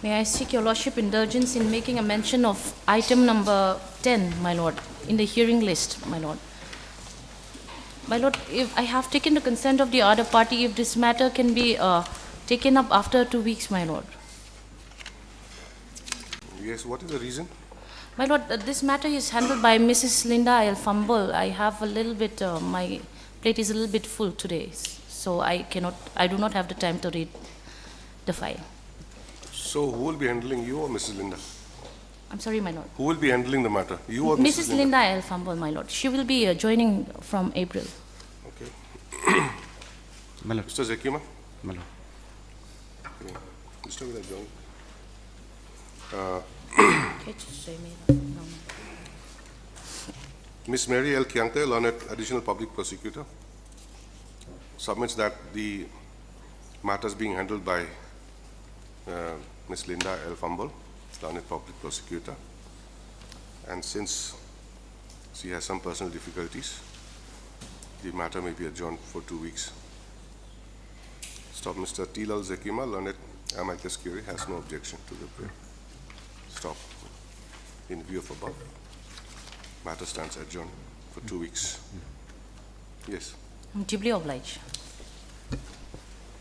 May I seek your lordship indulgence in making a mention of item number 10, my lord, in the hearing list, my lord. My lord, if I have taken the consent of the other party, if this matter can be taken up after 2 weeks, my lord. Yes, what is the reason? My lord, this matter is handled by Mrs. Linda L. Fumble. I have a little bit, my plate is a little bit full today, so I do not have the time to read the file. So who will be handling, you or Mrs. Linda? I'm sorry, my lord. Who will be handling the matter, you or Mrs. Linda L. Fumble, my lord. She will be joining from April. Okay. My lord. Mr. Zekima? My lord. Okay. Mr. Vidajong. Ms. Mary L. Kiangte, learned additional public prosecutor, submits that the matter is being handled by Ms. Linda L. Fumble, learned public prosecutor, and since she has some personal difficulties, the matter may be adjourned for 2 weeks. Stop. Mr. Tilal Zekima, learned amicus curiae, has no objection to the prayer. Stop. In view of above, matter stands adjourned for 2 weeks. Yes. I'm deeply obliged.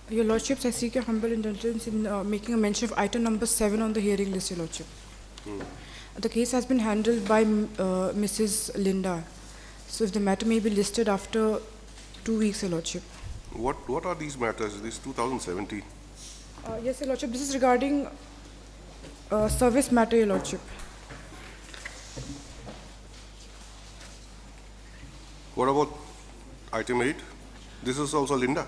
Your Lordships, I seek your humble indulgence in making a mention of item number 7 on the hearing list, Your Lordship. The case has been handled by Mrs. Linda. So if the matter may be listed after 2 weeks, Your Lordship. What are these matters? This 2017. Yes, Your Lordship. This is regarding service matter, Your Lordship. What about item 8? This is also Linda.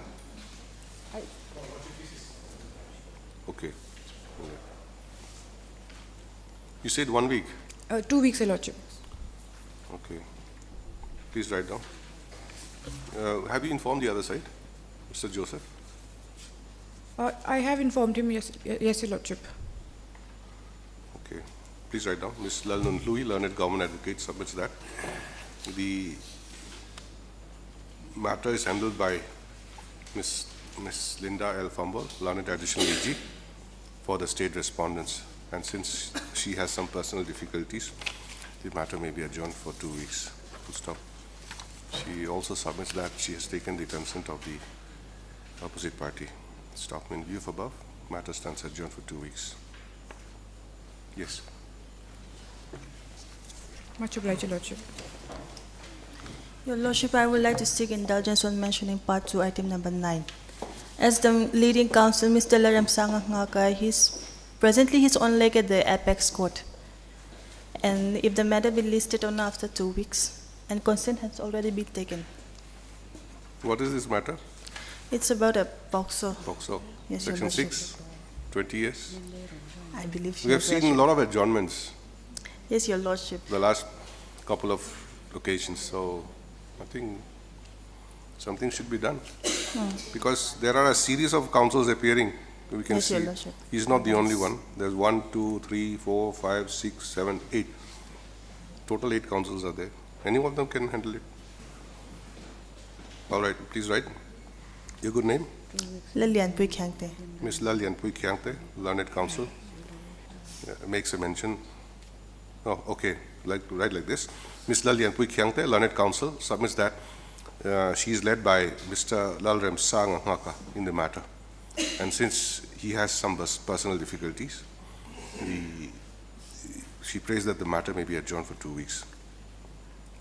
Okay. You said 1 week. 2 weeks, Your Lordship. Okay. Please write down. Have you informed the other side, Mr. Joseph? I have informed him, yes, Your Lordship. Okay. Please write down. Ms. Lalnun Louis, learned government advocate, submits that the matter is handled by Ms. Linda L. Fumble, learned additional AG, for the state respondents. And since she has some personal difficulties, the matter may be adjourned for 2 weeks. Full stop. She also submits that she has taken the consent of the opposite party. Stop. In view of above, matter stands adjourned for 2 weeks. Yes. Much obliged, Your Lordship. Your Lordship, I would like to seek indulgence on mentioning part 2, item number 9. As the leading counsel, Mr. Larem Sangangaka, presently he's on leg at the Apex Court. And if the matter be listed on after 2 weeks, and consent has already been taken. What is this matter? It's about a boxer. POCSO. Yes, Your Section Lordship. 6, 20 years. I believe We have seen a lot of adjournments Yes, Your Lordship. the last couple of occasions, so I think something should be done. Because there are a series of councils appearing, we can Yes, Your see. Lordship. He's not the only one. There's 1, 2, 3, 4, 5, 6, 7, 8. Total 8 councils are there. Any of them can handle it. All right, please write. Your good name? Lilian Pui Kyangte. Ms. Lalian Pui Kiangte, learned counsel, makes a mention. Oh, okay, write like this. Ms. Lalian Pui Kiangte, learned counsel, submits that she is led by Mr. Lalrem Sang Ngaka in the matter. And since he has some personal difficulties, she prays that the matter may be adjourned for 2 weeks.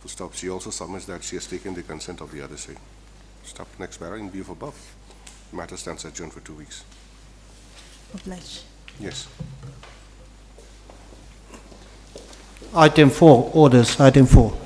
To stop, she also submits that she has taken the consent of the other side. Stop. Next para, in view of above, matter stands adjourned for 2 weeks. Obliged. Yes. Item 4, orders, item 4.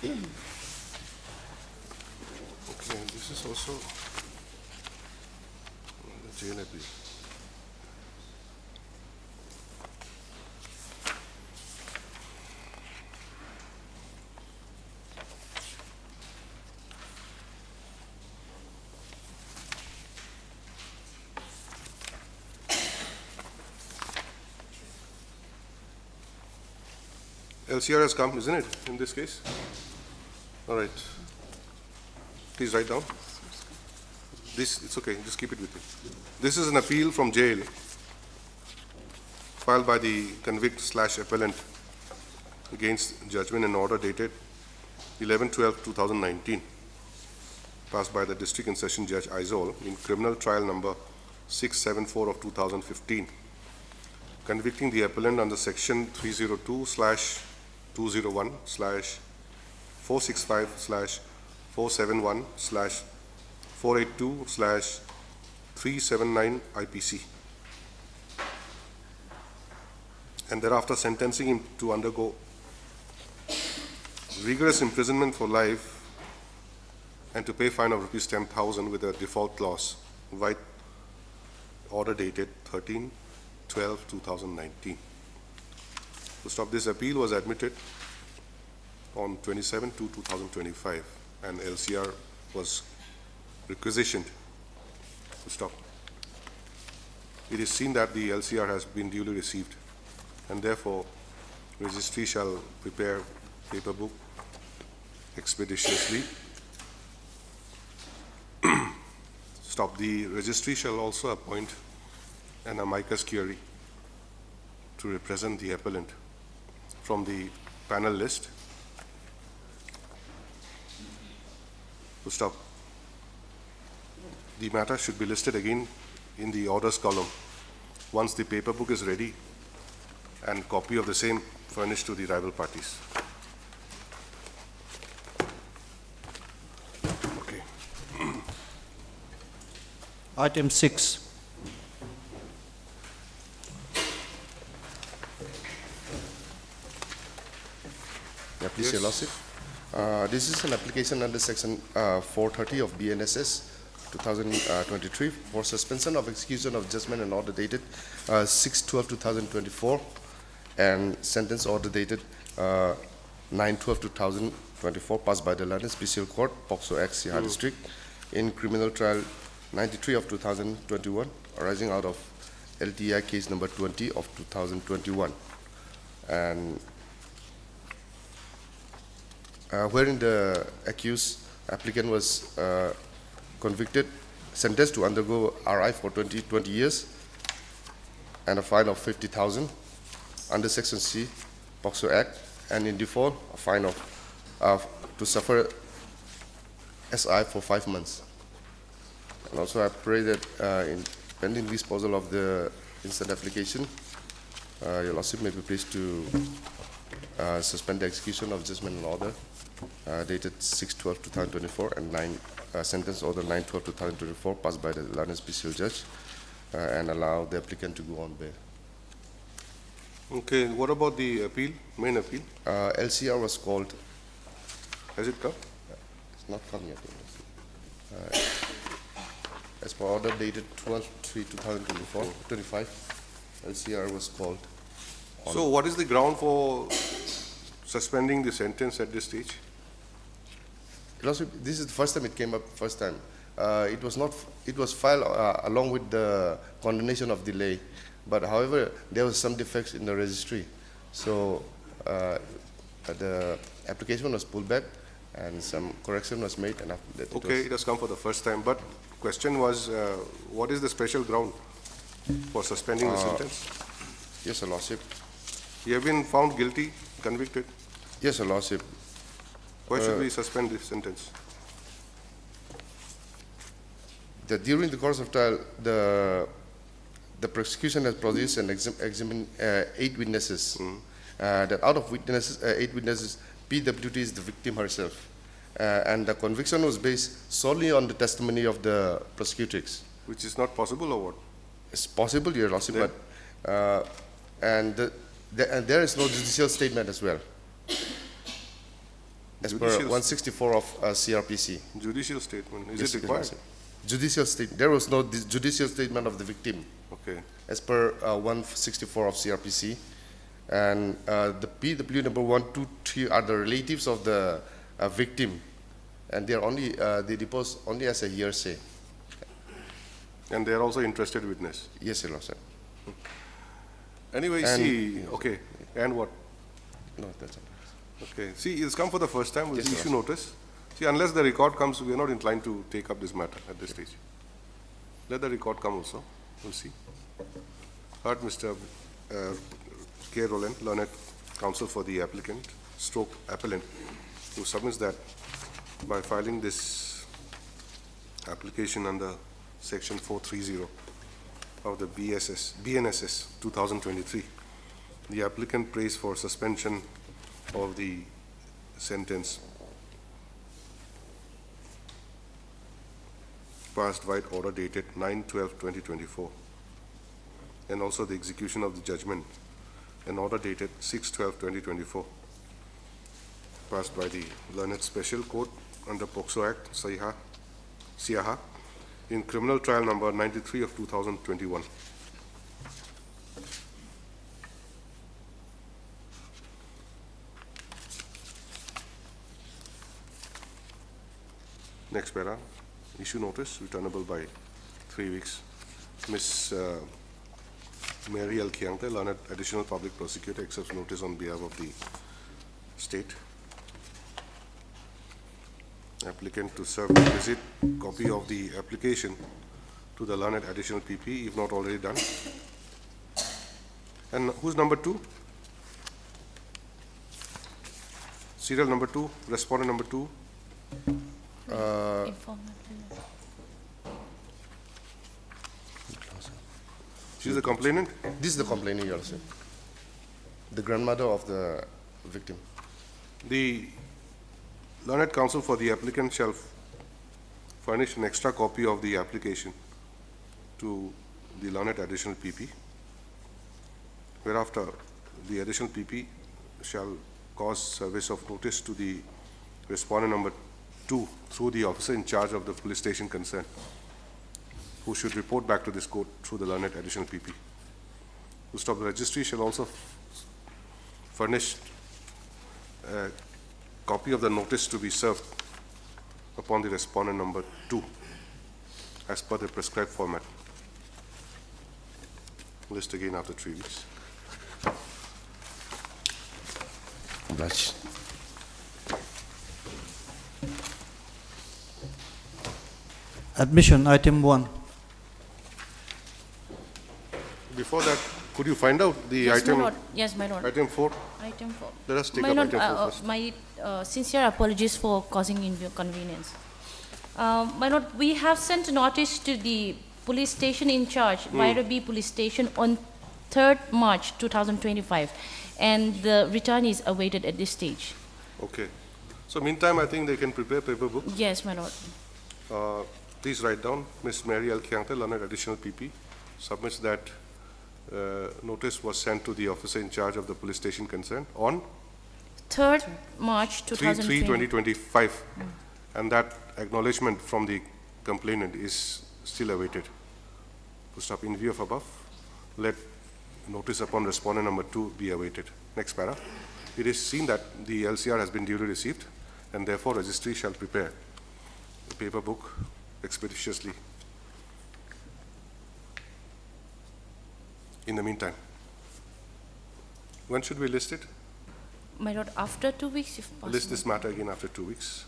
Okay, this is also the jail appeal. LCR has come, isn't it, in this case? All right. Please write down. This, it's okay, just keep it with you. This is an appeal from jail filed by the convict/appellant against judgment and order dated 11/12/2019, passed by the District and Session Judge Aizol in criminal trial number 674 of 2015, convicting the appellant under section 302/201/465/471/482/379 IPC, and thereafter sentencing him to undergo rigorous imprisonment for life and to pay fine of rupees 10,000 with a default clause, right, order dated 13/12/2019. To stop, this appeal was admitted on 27/2/2025, and LCR was requisitioned to stop. It is seen that the LCR has been duly received, and therefore registry shall prepare paper book expeditiously. Stop. The registry shall also appoint an amicus curiae to represent the appellant from the panel list. To stop. The matter should be listed again in the orders column once the paper book is ready and copy of the same furnished to the rival parties. Okay. Item 6. Yeah, please, Your Yes. Lordship. This is an application under section 430 of BNSS 2023 for suspension of execution of judgment and order dated 6/12/2024 and sentence order dated 9/12/2024 passed by the London Special Court, POCSO Act, Sihar District, in criminal trial 93 of 2021 arising out of LTI case number 20 of 2021. And wherein the accused applicant was convicted, sentenced to undergo RI for 20 years and a fine of 50,000 under Section C, POCSO Act, and in default, a fine of to suffer SI for 5 months. And also, I pray that in pending disposal of the instant application, Your Lordship may be pleased to suspend the execution of judgment and order dated 6/12/2024 and sentence order 9/12/2024 passed by the London Special Judge and allow the applicant to go on bail. Okay, what about the appeal, main appeal? LCR was called. Has it come? It's not come yet. As per order dated 12/3/2024-25, LCR was called. So what is the ground for suspending the sentence at this stage? This is the first time it came up. First time, it was not. It was filed along with the condemnation of delay, but however, there was some defects in the registry, so the application was pulled back, and some correction was made. And after that, Okay, it has come for the first time, but question was, what is the special ground for suspending the sentence? Yes, Your Lordship. You have been found guilty, convicted. Yes, Your Lordship. Why should we suspend this sentence? During the course of trial, the prosecution has produced and examined 8 witnesses. That out of witnesses, 8 witnesses, PWT is the victim herself, and the conviction was based solely on the testimony of the prosecutrix. Which is not possible or what? It's possible, Your Lordship, Then- but and there is no judicial statement as well. as per Judicial- 164 of CRPC. Judicial statement, is Yes, it required? Lordship. Judicial state, there was no judicial statement of the victim Okay, as per 164 of CRPC. And the PW number 1, 2, 3 are the relatives of the victim, and they are only, they depose only as a hearsay. and they are also interested witness. Yes, Your Lordship. Anyway, And- see, okay, and what? No, that's all. Okay, see, it's come for the first time, we'll Yes, issue Your notice. See, unless the record comes, we are not inclined to take up this matter at this stage. Let the record come also, we'll see. Heard Mr. K. Roland, learned counsel for the applicant, stroke appellant, who submits that by filing this application under section 430 of the BNSS 2023, the applicant prays for suspension of the sentence passed by order dated 9/12/2024, and also the execution of the judgment, an order dated 6/12/2024, passed by the learned special court under POCSO Act, Siaha, in criminal trial number 93 of 2021. Next para, issue notice, returnable by 3 weeks. Ms. Mary L. Kiangte, learned additional public prosecutor, accepts notice on behalf of the state. Applicant to serve requisite copy of the application to the learned additional PP, if not already done. And who's number 2? Serial number 2, respondent number 2. She's the complainant? This is the complainant, Your Lordship. The grandmother of the victim. The learned counsel for the applicant shall furnish an extra copy of the application to the learned additional PP. Whereafter, the additional PP shall cause service of notice to the respondent number 2 through the officer in charge of the police station concerned, who should report back to this court through the learned additional PP. To stop, the registry shall also furnish a copy of the notice to be served upon the respondent number 2 as per the prescribed format. List again after 3 weeks. Obliged. Admission, item 1. Before that, could you find out the Yes, my item, lord. Yes, my lord. item 4? Item 4. Let us take My up lord, item 4 first. my sincere apologies for causing inconvenience. My lord, we have sent notice to the police station in charge, Vairobi Police Station, on 3rd March 2025, and the return is awaited at this stage. Okay. So meantime, I think they can prepare paper book. Yes, my lord. Please write down, Ms. Mary L. Kiangte, learned additional PP, submits that notice was sent to the officer in charge of the police station concerned on 3rd March 2020. 3/3/2025, and that acknowledgement from the complainant is still awaited. To stop, in view of above, let notice upon respondent number 2 be awaited. Next para. It is seen that the LCR has been duly received, and therefore registry shall prepare the paper book expeditiously. In the meantime, when should we list it? My lord, after 2 weeks, if possible. List this matter again after 2 weeks.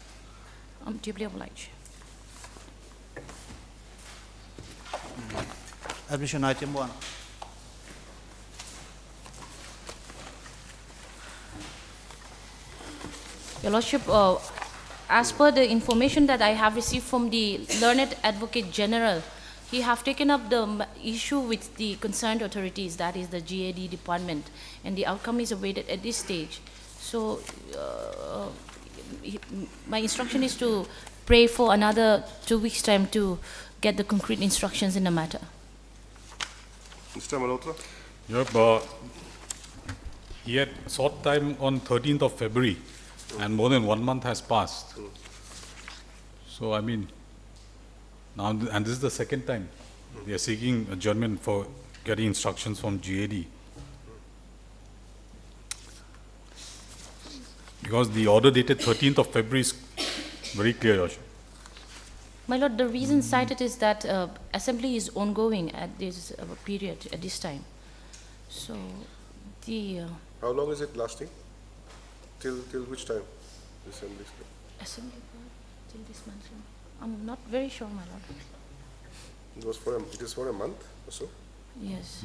I'm deeply obliged. Admission, item 1. Your lordship, as per the information that I have received from the learned advocate general, he have taken up the issue with the concerned authorities, that is the GAD department, and the outcome is awaited at this stage. So, my instruction is to pray for another 2 weeks' time to get the concrete instructions in the matter. Mr. Malhotra? Yep, he had sought time on 13th of February and more than 1 month has passed. So, I mean, now, and this is the second time we are seeking adjournment for getting instructions from GAD. Because the order dated 13th of February is very clear, Your Worship. My lord, the reason cited is that assembly is ongoing at this period, at this time. So, the How long is it lasting? Till which time? The assembly? assembly till this month. I'm not very sure, my lord. It is for a month or so? Yes.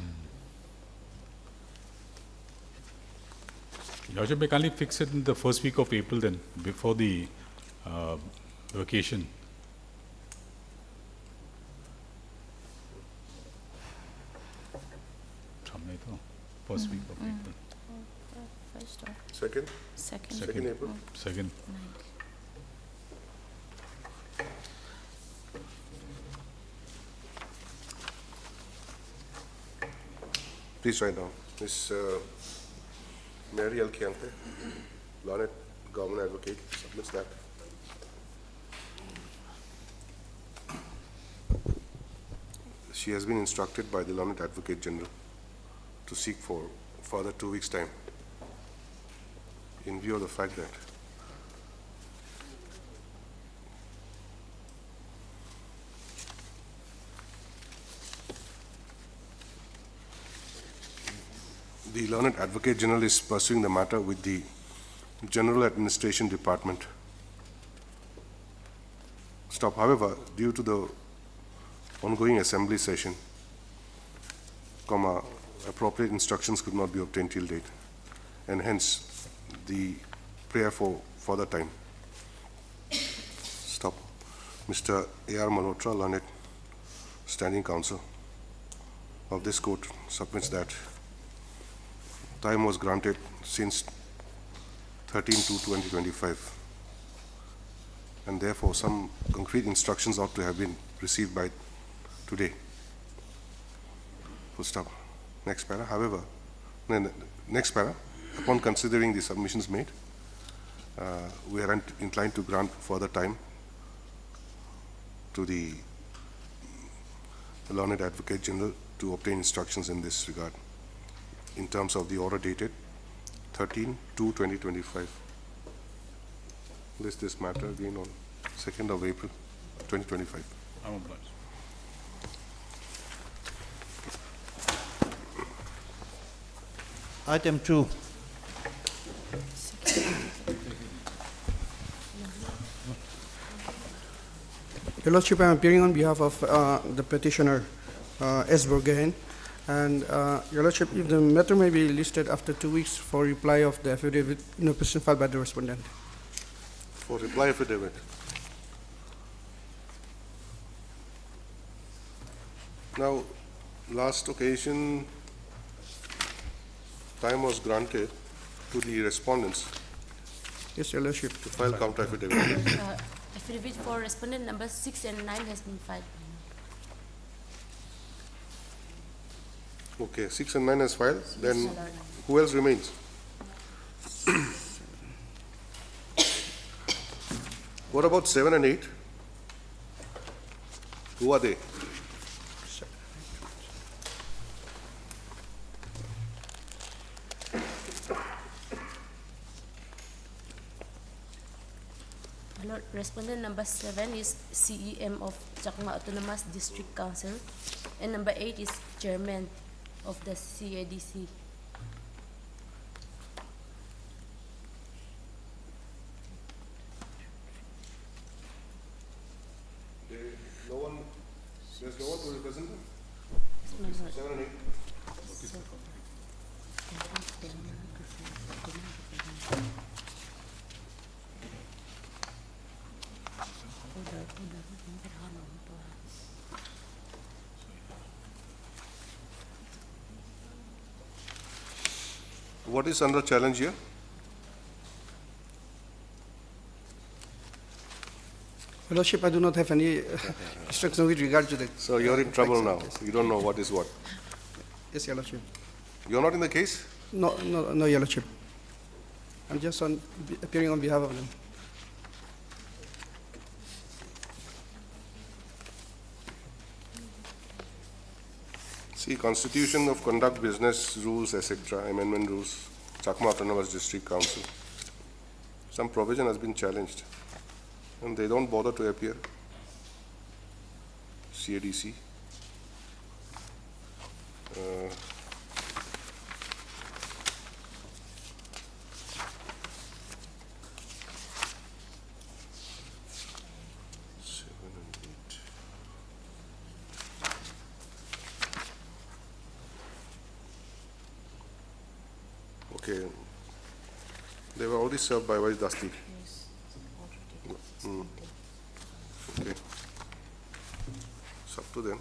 Your Worship, we can't fix it in the first week of April then, before the vacation. First week of April. First or Second? second. Second April? Second. Please write down. Miss Mary L. Kiante, Learned Government Advocate, submits that. She has been instructed by the Learned Advocate General to seek for further 2 weeks' time in view of the fact that the Learned Advocate General is pursuing the matter with the General Administration Department. Stop. However, due to the ongoing assembly session, appropriate instructions could not be obtained till date, and hence the prayer for further time. Stop. Mr. A.R. Malhotra, Learned Standing Counsel of this court, submits that time was granted since 13/2/2025, and therefore some concrete instructions ought to have been received by today. Full stop. Next para. However, next para, upon considering the submissions made, we are inclined to grant further time to the Learned Advocate General to obtain instructions in this regard in terms of the order dated 13/2/2025. List this matter again on 2nd of April 2025. I'm obliged. Item 2. Your Lordship, I am appearing on behalf of the petitioner, S. Burgain. And Your Lordship, if the matter may be listed after 2 weeks for reply of the affidavit in opposition filed by the respondent. For reply affidavit. Now, last occasion, time was granted to the respondents Yes, Your Lordship. to file counter affidavit. Affidavit for respondent number 6 and 9 has been filed. Okay, 6 and 9 has filed, then who else remains? What about 7 and 8? Who are they? My lord, respondent number 7 is CEM of Chakma Autonomous District Council, and number 8 is chairman of the CADC. No one, there's no one to represent them? My lord. 7 and 8? What is under challenge here? Your Lordship, I do not have any instruction with regard to the... So you're in trouble now. Yes. You don't know what is what. Yes, Your Lordship. You're not in the case? No, Your Lordship. I'm just appearing on behalf of them. See, Constitution of Conduct Business Rules, etc., Amendment Rules, Chakma Autonomous District Council. Some provision has been challenged, and they don't bother to appear. CADC. Seven and eight. Okay. They were already served by Vice Dasti. Okay. It's up to them.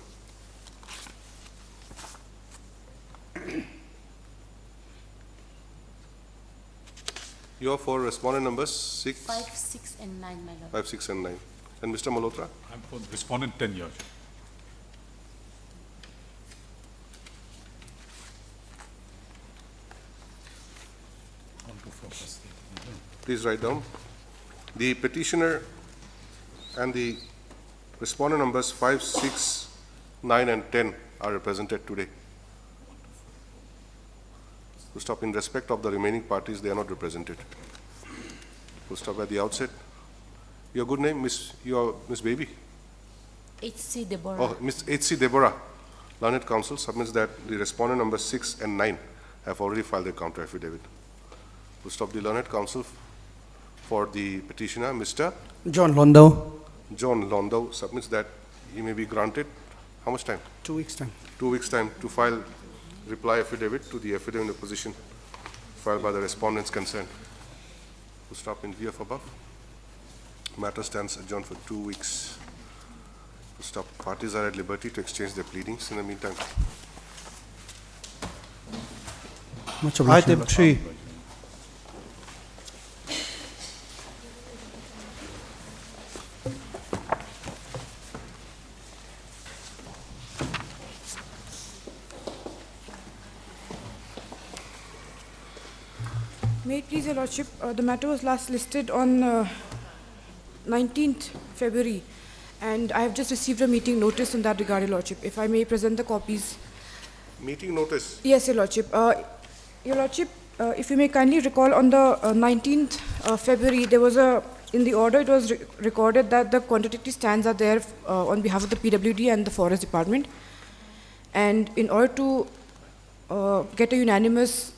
You are for respondent numbers 6, 5, 6, and 9, my lord. 5, 6, and 9. And Mr. Malhotra? I'm for respondent 10, Your Lordship. Please write down. The petitioner and the respondent numbers 5, 6, 9, and 10 are represented today. To stop, in respect of the remaining parties, they are not represented. To stop at the outset. Your good name, Miss, you are Miss Baby? H.C. Deborah. Oh, Miss H.C. Deborah, Learned Counsel submits that the respondent numbers 6 and 9 have already filed their counter affidavit. To stop, the Learned Counsel for the petitioner, Mr. John Londo, John Londo, submits that he may be granted, how much time? 2 weeks' time. 2 weeks' time to file reply affidavit to the affidavit of opposition filed by the respondents concerned. To stop, in view of above, matter stands adjourned for 2 weeks. To stop, parties are at liberty to exchange their pleadings in the meantime. Much obliged. Item 3. May it please your lordship, the matter was last listed on 19th February, and I have just received a meeting notice in that regard, your lordship. If I may present the copies. Meeting notice. Yes, your lordship. Your lordship, if you may kindly recall, on the 19th February, there was in the order it was recorded that the contradictory stands are there on behalf of the PWD and the Forest Department. And in order to get a unanimous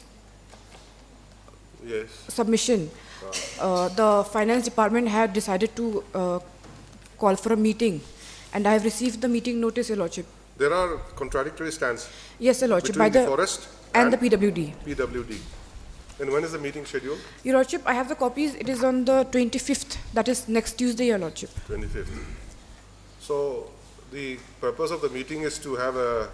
Yes. submission, the Finance Department had decided to call for a meeting, and I have received the meeting notice, your lordship. There are contradictory stands Yes, your lordship, between the forest and the PWD. PWD. And when is the meeting scheduled? Your lordship, I have the copies. It is on the 25th, that is next Tuesday, your lordship. 25th. So the purpose of the meeting is to have a,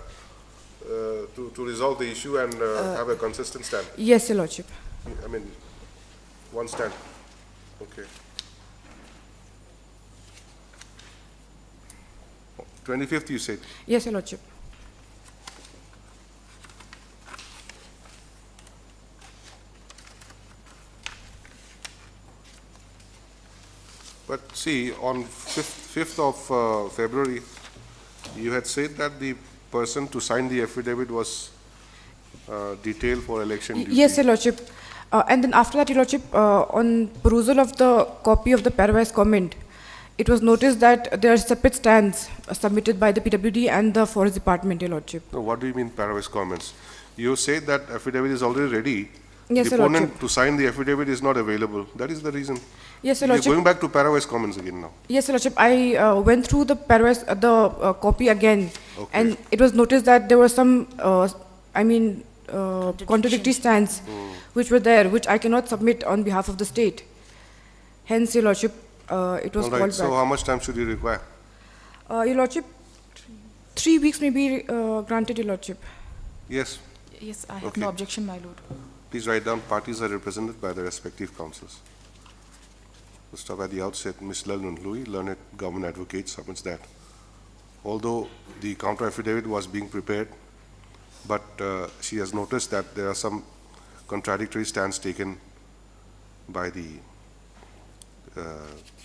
to resolve the issue and have a consistent stand. Yes, your lordship. I mean, one stand. Okay. 25th you said? Yes, your lordship. But see, on 5th of February, you had said that the person to sign the affidavit was detailed for election duty. Yes, your lordship. And then after that, your lordship, on perusal of the copy of the parawise comment, it was noticed that there are separate stands submitted by the PWD and the Forest Department, your lordship. No, what do you mean parawise comments? You said that affidavit is already ready. Yes, the your opponent lordship. to sign the affidavit is not available. That is the reason. Yes, your You're lordship. going back to parawise comments again now. Yes, your lordship. I went through the parawise, copy again, Okay. and it was noticed that there were some, contradictory stands which were there, which I cannot submit on behalf of the state. Hence, your lordship, it was All called right, so back. how much time should you require? Your lordship, 3 weeks may be granted, your lordship. Yes, Yes, I have Okay. no objection, my lord. please write down parties are represented by the respective councils. To stop at the outset, Ms. Lalun Louis, learned government advocate, submits that although the counter affidavit was being prepared, but she has noticed that there are some contradictory stands taken by the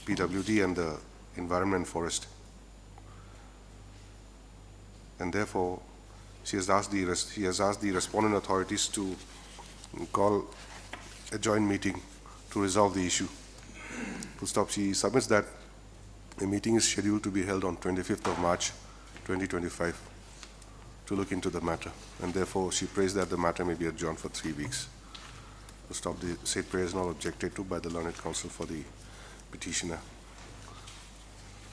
PWD and the Environment and Forest. And therefore, she has asked the respondent authorities to call a joint meeting to resolve the issue. Full stop. She submits that a meeting is scheduled to be held on 25th of March 2025 to look into the matter, and therefore she prays that the matter may be adjourned for 3 weeks. Full stop. The said prayer is not objected to by the learned counsel for the petitioner.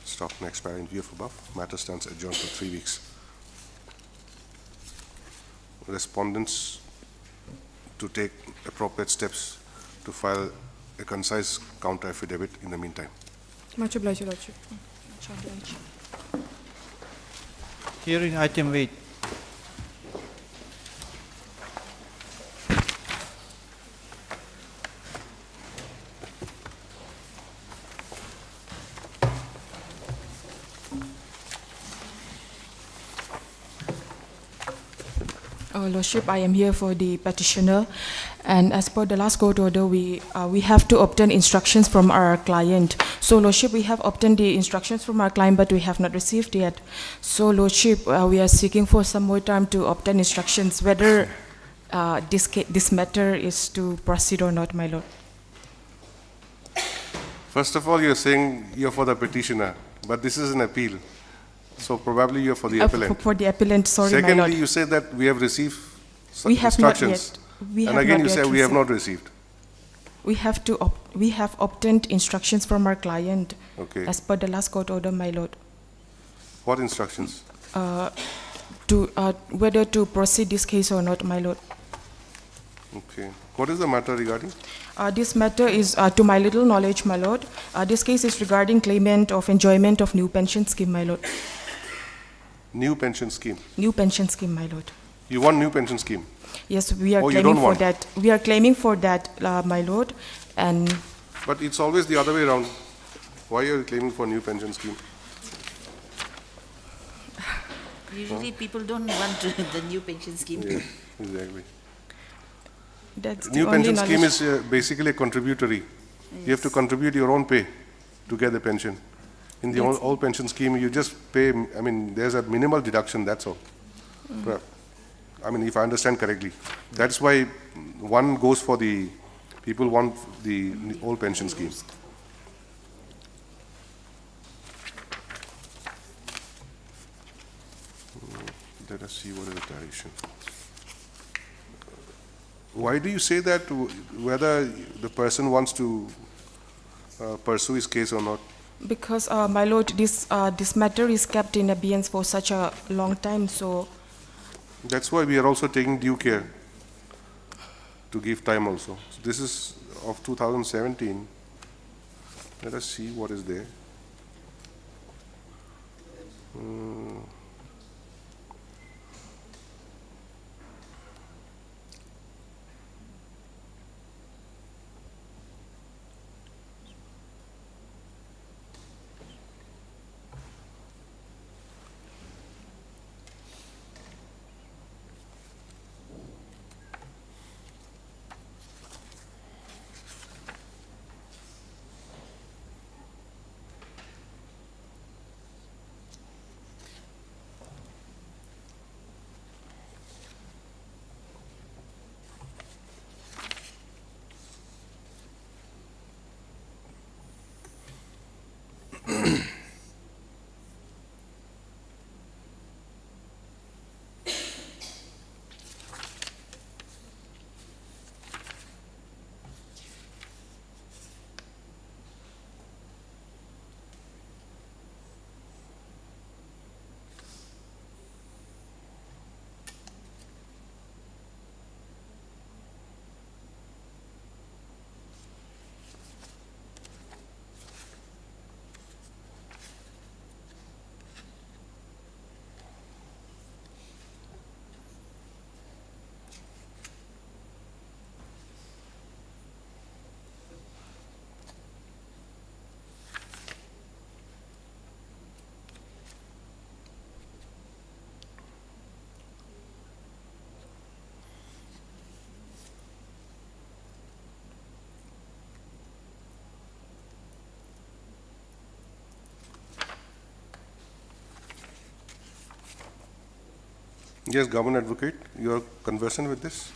Stop. Next paragraph. In view of above, matter stands adjourned for 3 weeks. Respondents to take appropriate steps to file a concise counter affidavit in the meantime. Much obliged, Your Lordship. Hearing item 8. Lordship, I am here for the petitioner, and as per the last court order, we have to obtain instructions from our client. So, Lordship, we have obtained the instructions from our client, but we have not received yet. So, Lordship, we are seeking for some more time to obtain instructions whether this matter is to proceed or not, my Lord. First of all, you're saying you're for the petitioner, but this is an appeal. So probably you're for the appellant. For the appellant, sorry, my Lord. Secondly, you say that we have received We have not instructions. yet. We And have again not you yet say we have received. not received. We have obtained instructions from our client Okay. as per the last court order, my Lord, What instructions? to whether to proceed this case or not, my Lord. Okay. What is the matter regarding? This matter is, to my little knowledge, my Lord, this case is regarding claimant of enjoyment of new pension scheme, my Lord. New pension scheme. New pension scheme, my Lord. You want new pension scheme? Yes, we are Oh, you claiming don't for want? that. We are claiming for that, my Lord, and But it's always the other way around. Why are you claiming for new pension scheme? Usually people don't want the new pension scheme. Yeah, exactly. that's the New only pension scheme knowledge. is basically a contributory. You have to contribute your own pay to get the pension. In the Yes. old pension scheme, you just pay, I mean, there's a minimal deduction, that's all. I mean, if I understand correctly. That's why one goes for the, people want the old pension scheme. Let us see what is the direction. Why do you say that, whether the person wants to pursue his case or not? Because, my Lord, this matter is kept in abeyance for such a long time, so That's why we are also taking due care to give time also. So this is of 2017. Let us see what is there. Yes, Government Advocate, you are conversant with this?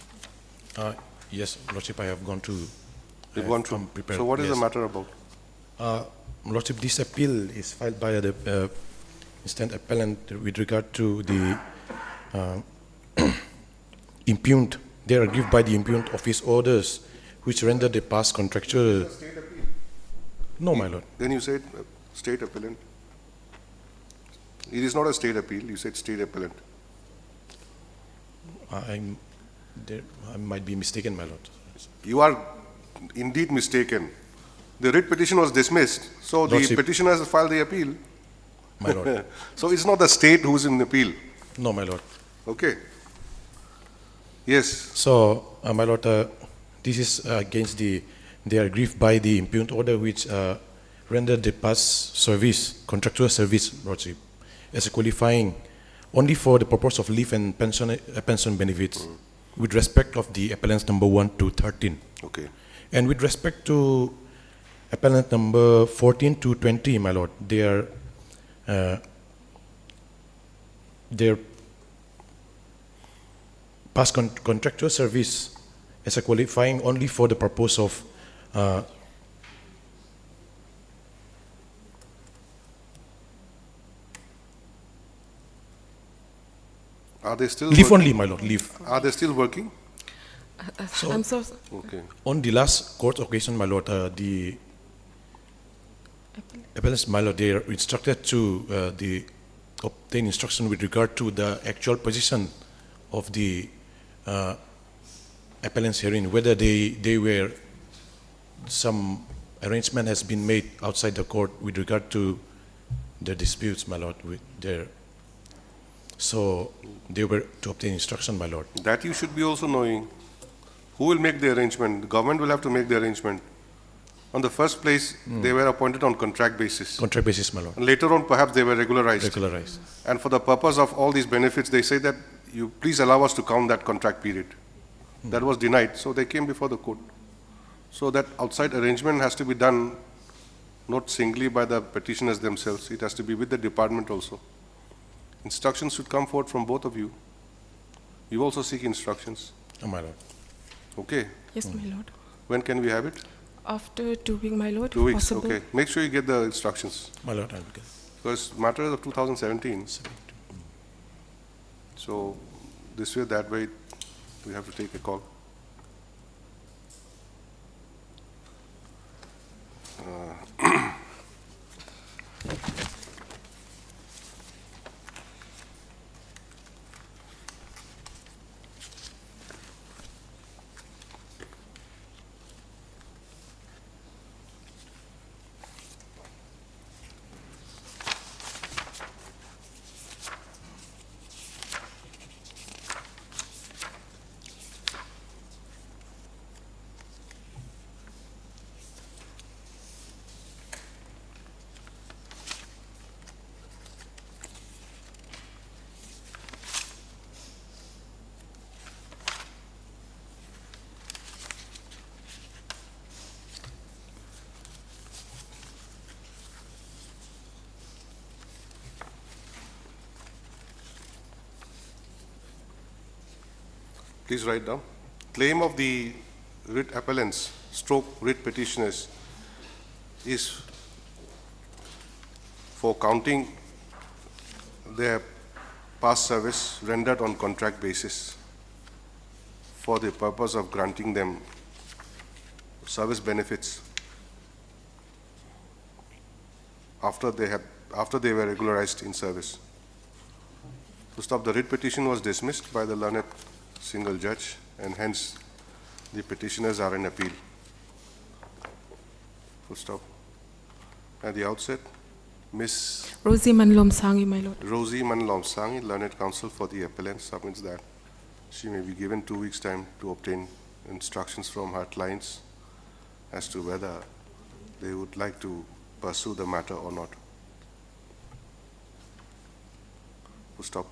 Yes, Lordship, I have gone through. You've gone through. Prepared, So what is the yes. matter about? Lordship, this appeal is filed by the instant appellant with regard to the impugned. They are aggrieved by the impugned office orders, which render the past contractual. No, my lord. Then you said state appellant. It is not a state appeal, you said state appellant. I might be mistaken, my lord. You are indeed mistaken. The writ petition was dismissed, so the Lordship. petitioner has filed the appeal. My lord. So it's not the state who's in appeal. No, my lord. Okay. Yes. So, my lord, this is against they are aggrieved by the impugned order which rendered the past service, contractual service, lordship, as a qualifying only for the purpose of leave and pension benefits with respect of the appellants number 1 to 13. Okay. And with respect to appellant number 14 to 20, my lord, their past contractual service as a qualifying only for the purpose of Are they still leave working? only, my lord, leave. Are they still working? So- I'm so Okay. On the last court occasion, my lord, the appellants, my lord, they are instructed to obtain instruction with regard to the actual position of the appellants herein, whether they were some arrangement has been made outside the court with regard to the disputes, my lord, with their. So they were to obtain instruction, my lord. That you should be also knowing. Who will make the arrangement? The government will have to make the arrangement. On the first place, they were appointed on contract basis. Contract basis, my lord. And later on, perhaps they were regularized. Regularized. And for the purpose of all these benefits, they say that you please allow us to count that contract period. That was denied, so they came before the court. So that outside arrangement has to be done not singly by the petitioners themselves, it has to be with the department also. Instructions should come forth from both of you. You also seek instructions. Oh, my lord. Okay. Yes, my lord. When can we have it? After 2 weeks, my lord, 2 if weeks, possible. okay. Make sure you get the instructions. My lord, I'll get. Because matter of 2017. So this way, that way, we have to take a call. Please write down. Claim of the writ appellants, stroke writ petitioners is for counting their past service rendered on contract basis for the purpose of granting them service benefits after they were regularized in service. To stop, the writ petition was dismissed by the learned single judge, and hence the petitioners are in appeal. Full stop. At the outset, Ms. Rosie Manlom Sangi, my lord. Rosie Manlomsangi, learned counsel for the appellant, submits that she may be given 2 weeks' time to obtain instructions from her clients as to whether they would like to pursue the matter or not. Full stop.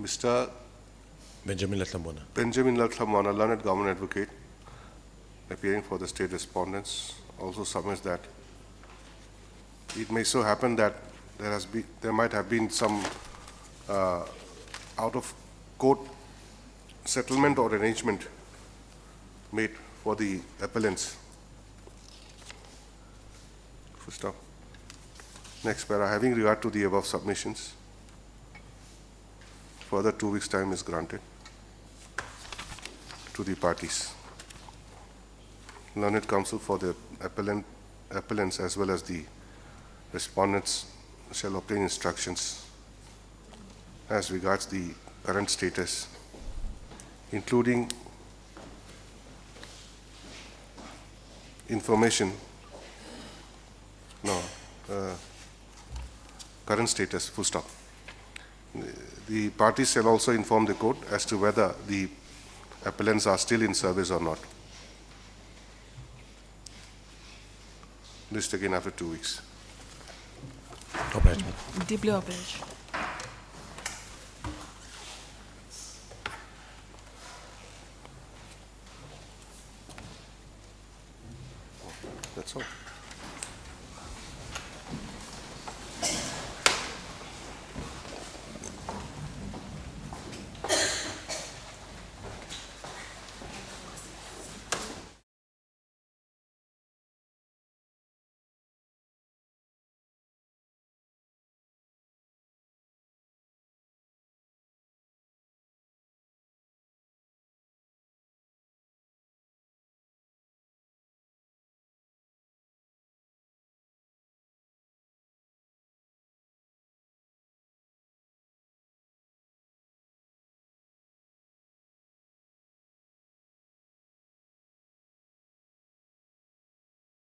Mr. Benjamin Latlamona. Benjamin Latlamona, learned government advocate, appearing for the state respondents, also submits that it may so happen that there might have been some out-of-court settlement or arrangement made for the appellants. Full stop. Next para, having regard to the above submissions, further 2 weeks' time is granted to the parties. Learned counsel for the appellants as well as the respondents shall obtain instructions as regards the current status, including information, current status, full stop. The parties shall also inform the court as to whether the appellants are still in service or not. List again after 2 weeks. Obliged. Deeply obliged. That's all.